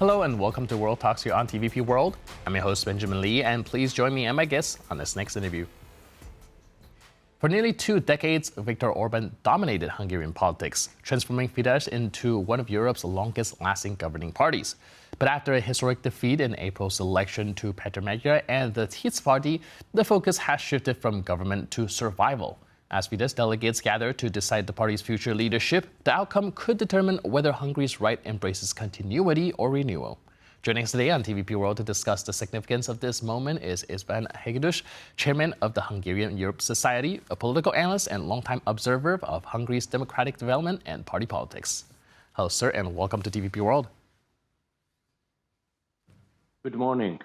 Hello and welcome to World Talks here on TVP World. I'm your host Benjamin Lee, and please join me and my guests on this next interview. For nearly 2 decades, Viktor Orbán dominated Hungarian politics, transforming Fidesz into one of Europe's longest-lasting governing parties. But after a historic defeat in April's election to Péter Magyar and the Tiszt party, the focus has shifted from government to survival. As Fidesz delegates gather to decide the party's future leadership, the outcome could determine whether Hungary's right embraces continuity or renewal. Joining us today on TVP World to discuss the significance of this moment is István Hegedűs, chairman of the Hungarian Europe Society, a political analyst and longtime observer of Hungary's democratic development and party politics. Hello, sir, and welcome to TVP World. Good morning.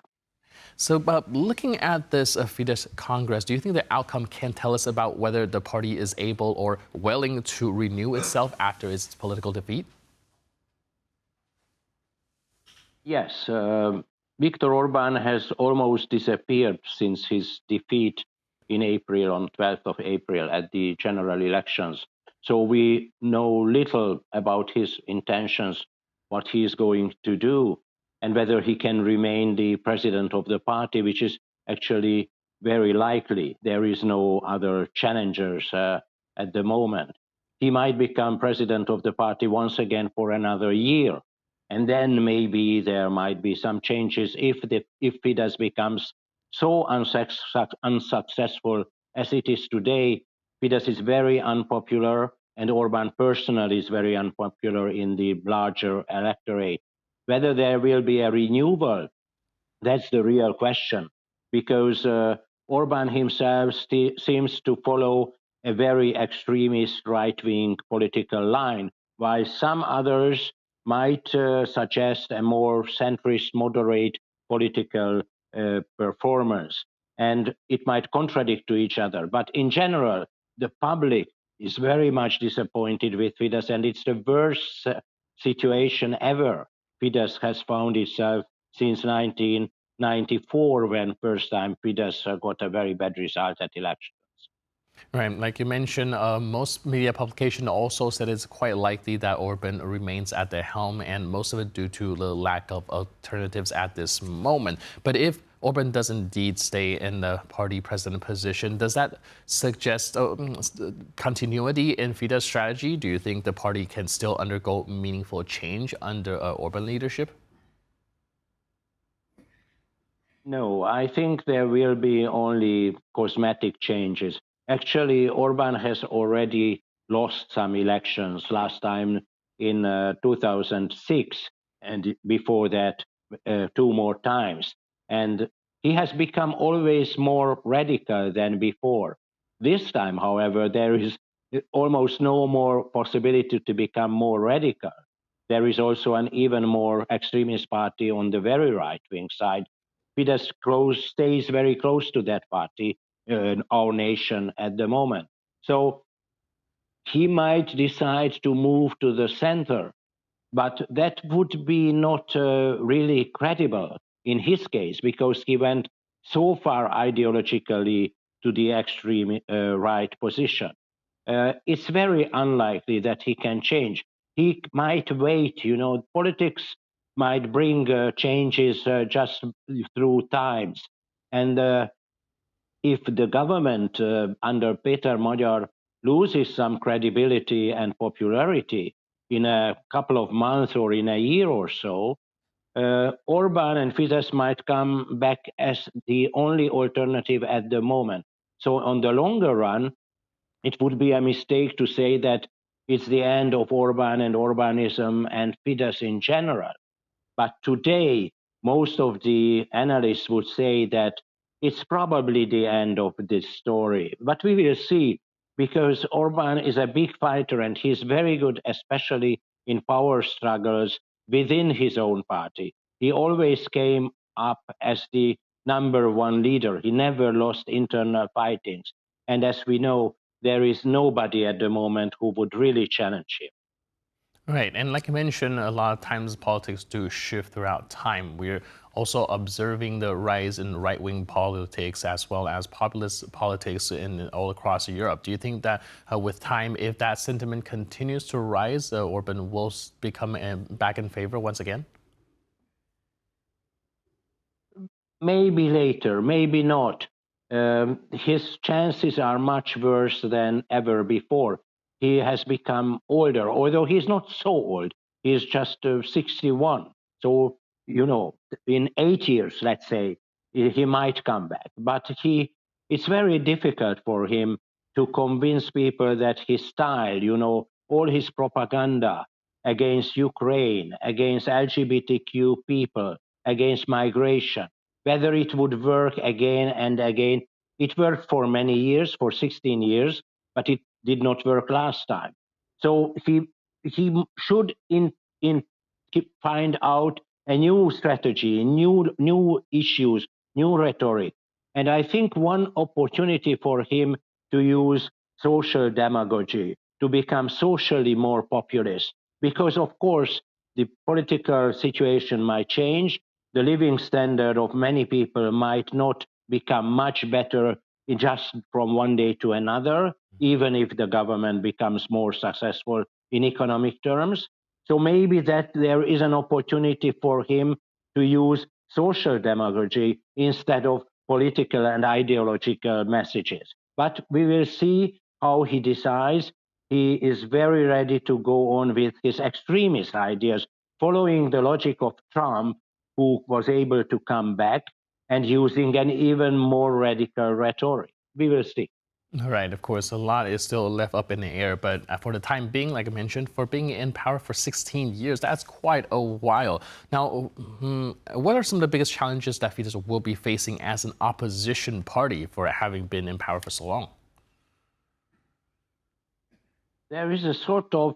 So, looking at this Fidesz Congress, do you think the outcome can tell us about whether the party is able or willing to renew itself after its political defeat? Yes, Viktor Orbán has almost disappeared since his defeat in April, on 12th of April, at the general elections. So we know little about his intentions, what he is going to do, and whether he can remain the president of the party, which is actually very likely. There is no other challengers at the moment. He might become president of the party once again for another year. And then maybe there might be some changes if Fidesz becomes so unsuccessful as it is today. Fidesz is very unpopular, and Orbán personally is very unpopular in the larger electorate. Whether there will be a renewal, that's the real question, because Orbán himself seems to follow a very extremist right-wing political line, while some others might suggest a more centrist, moderate political performance. And it might contradict to each other. But in general, the public is very much disappointed with Fidesz, and it's the worst situation ever Fidesz has found itself since 1994, when first time Fidesz got a very bad result at elections. Right, like you mentioned, most media publications also said it's quite likely that Orbán remains at the helm, and most of it due to the lack of alternatives at this moment. But if Orbán does indeed stay in the party president position, does that suggest continuity in Fidesz strategy? Do you think the party can still undergo meaningful change under Orbán leadership? No, I think there will be only cosmetic changes. Actually, Orbán has already lost some elections, last time in 2006, and before that 2 more times. And he has become always more radical than before. This time, however, there is almost no more possibility to become more radical. There is also an even more extremist party on the very right-wing side. Fidesz stays very close to that party in our nation at the moment. So he might decide to move to the center, but that would be not really credible in his case, because he went so far ideologically to the extreme right position. It's very unlikely that he can change. He might wait, politics might bring changes just through times. And if the government under Péter Magyar loses some credibility and popularity in a couple of months or in a year or so, Orbán and Fidesz might come back as the only alternative at the moment. So on the longer run, it would be a mistake to say that it's the end of Orbán and Orbánism and Fidesz in general. But today, most of the analysts would say that it's probably the end of this story. But we will see, because Orbán is a big fighter and he's very good, especially in power struggles within his own party. He always came up as the #1 leader. He never lost internal fightings. And as we know, there is nobody at the moment who would really challenge him. Right, and like you mentioned, a lot of times politics do shift throughout time. We're also observing the rise in right-wing politics as well as populist politics all across Europe. Do you think that with time, if that sentiment continues to rise, Orbán will become back in favor once again? maybe later, maybe not. His chances are much worse than ever before. He has become older, although he's not so old. He's just 61. So, you know, in 8 years, let's say, he might come back. But it's very difficult for him to convince people that his style, you know, all his propaganda against Ukraine, against LGBTQ people, against migration, whether it would work again and again. It worked for many years, for 16 years, but it did not work last time. So he should find out a new strategy, new issues, new rhetoric. And I think one opportunity for him to use social demagogy, to become socially more populist, because of course the political situation might change, the living standard of many people might not become much better just from one day to another, even if the government becomes more successful in economic terms. So maybe that there is an opportunity for him to use social demagogy instead of political and ideological messages. But we will see how he decides. He is very ready to go on with his extremist ideas, following the logic of Trump, who was able to come back and using an even more radical rhetoric. We will see. Right, of course, a lot is still left up in the air, but for the time being, like I mentioned, for being in power for 16 years, that's quite a while. Now, what are some of the biggest challenges that Fidesz will be facing as an opposition party for having been in power for so long? There is a sort of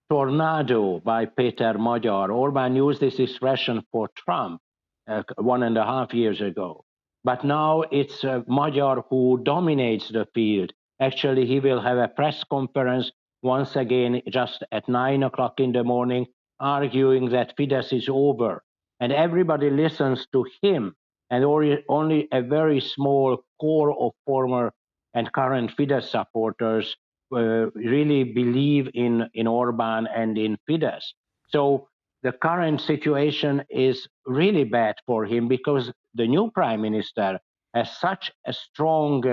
tornado by Péter Magyar. Orbán used this expression for Trump 1.5 years ago. But now it's Magyar who dominates the field. Actually, he will have a press conference once again just at 9 o'clock in the morning, arguing that Fidesz is over. And everybody listens to him. And only a very small core of former and current Fidesz supporters really believe in Orbán and in Fidesz. So the current situation is really bad for him because the new prime minister has such a strong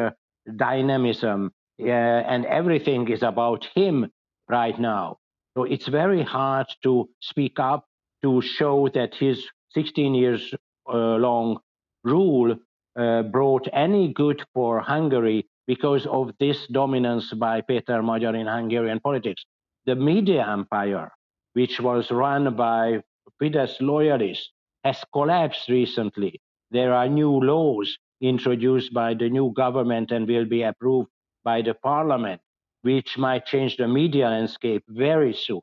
dynamism and everything is about him right now. So it's very hard to speak up, to show that his 16 years long rule brought any good for Hungary because of this dominance by Péter Magyar in Hungarian politics. The media empire, which was run by Fidesz loyalists, has collapsed recently. There are new laws introduced by the new government and will be approved by the parliament, which might change the media landscape very soon.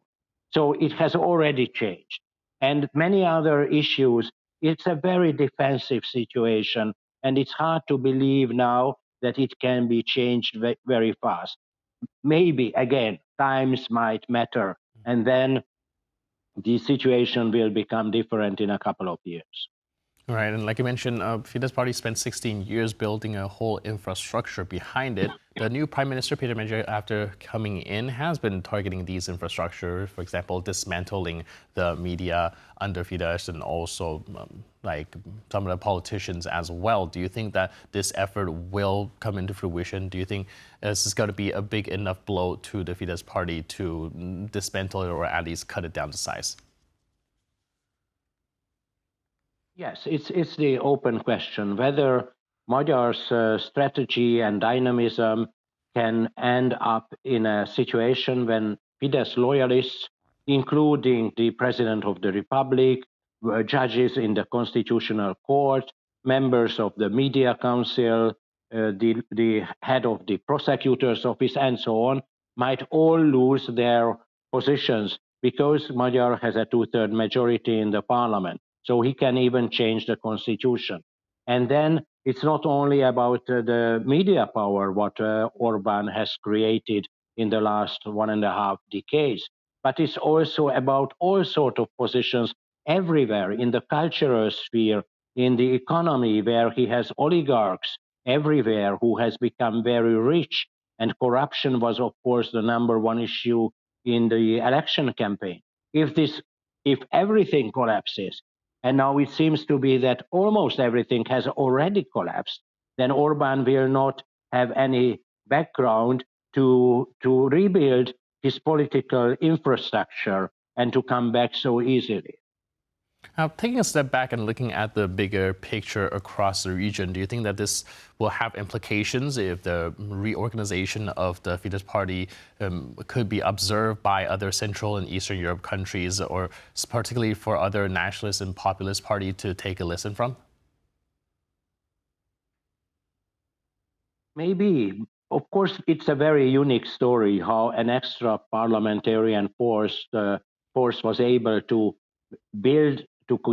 So it has already changed. And many other issues. It's a very defensive situation, and it's hard to believe now that it can be changed very fast. Maybe, again, times might matter, and then the situation will become different in a couple of years. Right, and like you mentioned, Fidesz party spent 16 years building a whole infrastructure behind it. The new Prime Minister Péter Magyar, after coming in, has been targeting these infrastructure, for example, dismantling the media under Fidesz and also like some of the politicians as well. Do you think that this effort will come into fruition? Do you think this is going to be a big enough blow to the Fidesz party to dismantle it or at least cut it down to size? Yes, it's the open question whether Magyar's strategy and dynamism can end up in a situation when Fidesz loyalists, including the President of the Republic, judges in the Constitutional Court, members of the Media Council, the head of the Prosecutor's Office, and so on, might all lose their positions because Magyar has a two-thirds majority in the parliament. So he can even change the constitution. And then it's not only about the media power, what Orbán has created in the last 1.5 decades, but it's also about all sorts of positions everywhere in the cultural sphere, in the economy, where he has oligarchs everywhere who has become very rich. And corruption was, of course, the number one issue in the election campaign. If everything collapses, and now it seems to be that almost everything has already collapsed, then Orbán will not have any background to rebuild his political infrastructure and to come back so easily. Now, taking a step back and looking at the bigger picture across the region, do you think that this will have implications if the reorganization of the Fidesz party could be observed by other Central and Eastern Europe countries, or particularly for other nationalist and populist parties to take a lesson from? Maybe. Of course, it's a very unique story how an extra parliamentarian force was able to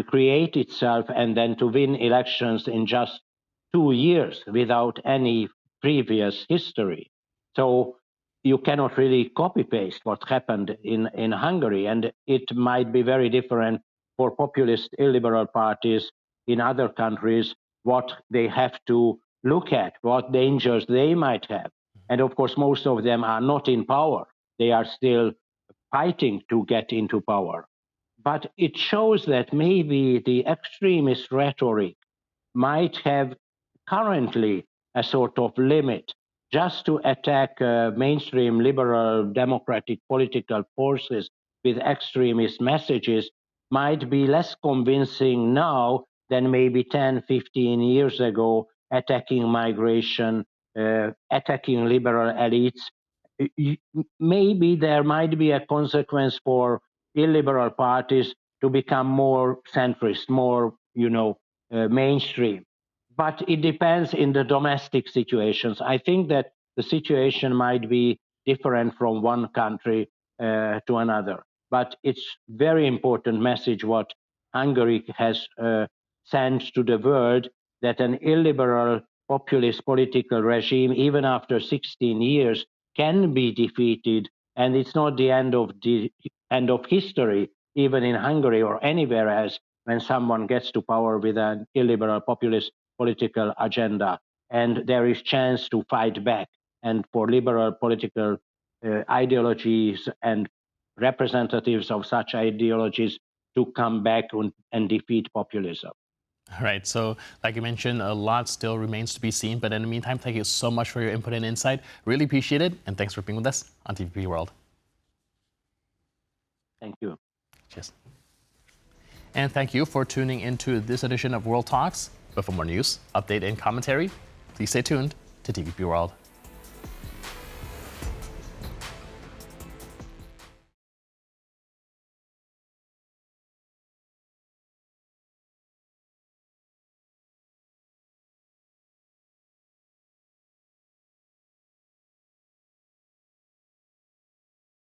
create itself and then to win elections in just 2 years without any previous history. So you cannot really copy-paste what happened in Hungary, and it might be very different for populist illiberal parties in other countries, what they have to look at, what dangers they might have. And of course, most of them are not in power. They are still fighting to get into power. But it shows that maybe the extremist rhetoric might have currently a sort of limit. Just to attack mainstream liberal democratic political forces with extremist messages might be less convincing now than maybe 10, 15 years ago, attacking migration, attacking liberal elites. Maybe there might be a consequence for illiberal parties to become more centrist, more, mainstream. But it depends in the domestic situations. I think that the situation might be different from one country to another. But it's very important message what Hungary has sent to the world, that an illiberal populist political regime, even after 16 years, can be defeated, and it's not the end of history, even in Hungary or anywhere else, when someone gets to power with an illiberal populist political agenda, and there is chance to fight back, and for liberal political ideologies and representatives of such ideologies to come back and defeat populism. All right, so like you mentioned, a lot still remains to be seen, but in the meantime, thank you so much for your input and insight. Really appreciate it, and thanks for being with us on TVP World. Thank you. Cheers. And thank you for tuning into this edition of World Talks. But for more news, update, and commentary, please stay tuned to TVP World.